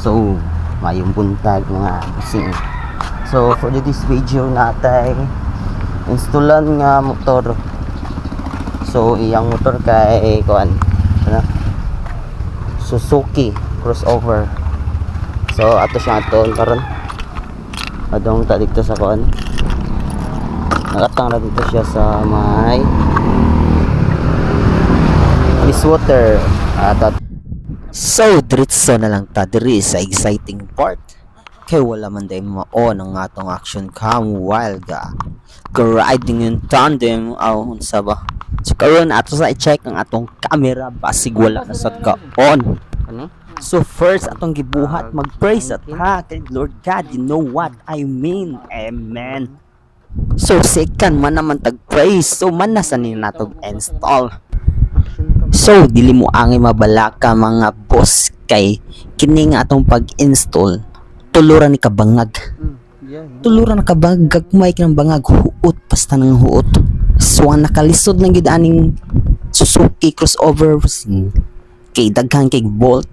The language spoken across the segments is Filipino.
So, mayong buntag mga busing. So, for this video natay installan nga motor. So, iyang motor kay kuan ano? Suzuki crossover. So, ato siya aton karon. Adong ta dito sa kuan. Nakatang na dito siya sa may water. So, diretso na lang ta diri sa exciting part. Kay wala man day mao ng atong action cam while riding in tandem unsa ba. So karon ato sa i-check ang atong camera basig wala na sad ka on. So first atong gibuhat mag-praise at ha kay Lord God, you know what I mean. Amen. So second man naman tag-praise, so man na sa natong install. So dili mo angay mabalaka mga boss kay kini nga atong pag-install tuluran ni kabangag. Tuluran na kabangag may kinang bangag huot basta nang huot. So ang nakalisod ng gid aning Suzuki crossover kay daghan kay bolt.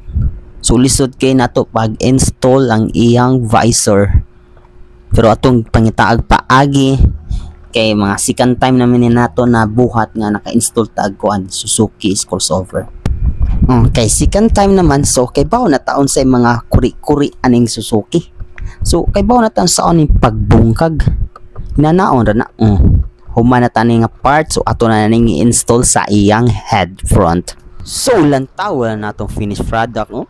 So lisod kay nato pag-install ang iyang visor. Pero atong pangitaag paagi kay mga second time namin ni nato na buhat nga naka-install tag kuan Suzuki crossover. Okay, second time naman so kay bawo na taon sa mga kuri-kuri aning Suzuki. So kay bawo na taon sa aning pagbungkag. Nanaon ra na. Human na tani nga part so ato na ning i-install sa iyang head front. So lantaw na natong finished product no.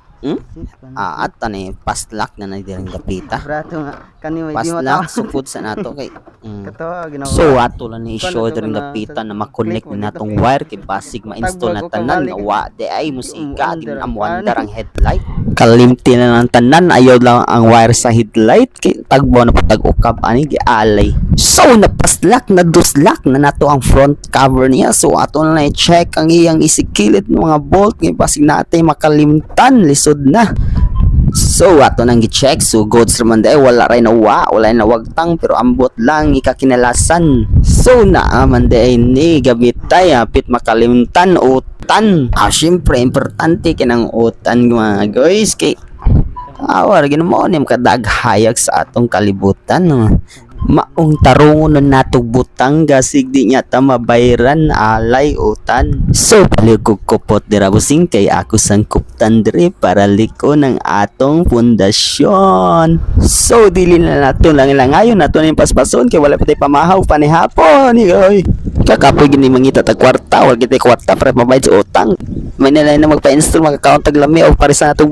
At tani pastlak na nadiring gapita. Brato nga kani may Pastlak supod sa nato kay. So ato lang ni show diring gapita na ma-connect ni natong wire kay basig ma-install na tanan nga wa di ay musika di na amwandar ang headlight. Kalimti na lang tanan ayaw lang ang wire sa headlight kay tagbo na patag ukab ani gialay. So napaslak na duslak na nato ang front cover niya. So ato na i-check ang iyang isikilid ng mga bolt kay basig natay makalimtan lisod na. So ato nang gi-check so goods raman day wala ray wala na wagtang pero ambot lang ikakinalasan. So naaman day ni gamitay apit makalimtan utan. Syempre importante kinang utan mga guys kay awar ginamo nim kadaghayag sa atong kalibutan no. Maong tarungon na natong butang gasig di niya ta mabayran alay utan. So paligog kupot dira busing kay ako sangkuptan diri para liko ng atong pundasyon. So dili na nato lang ilangayon nato ning paspason kay wala pa tay pamahaw panihapon oy. Kakapoy gini mangita tag kwarta wala kitay kwarta para mabayad sa utang. May nilay na magpa-install magka-count tag lami o para sa natong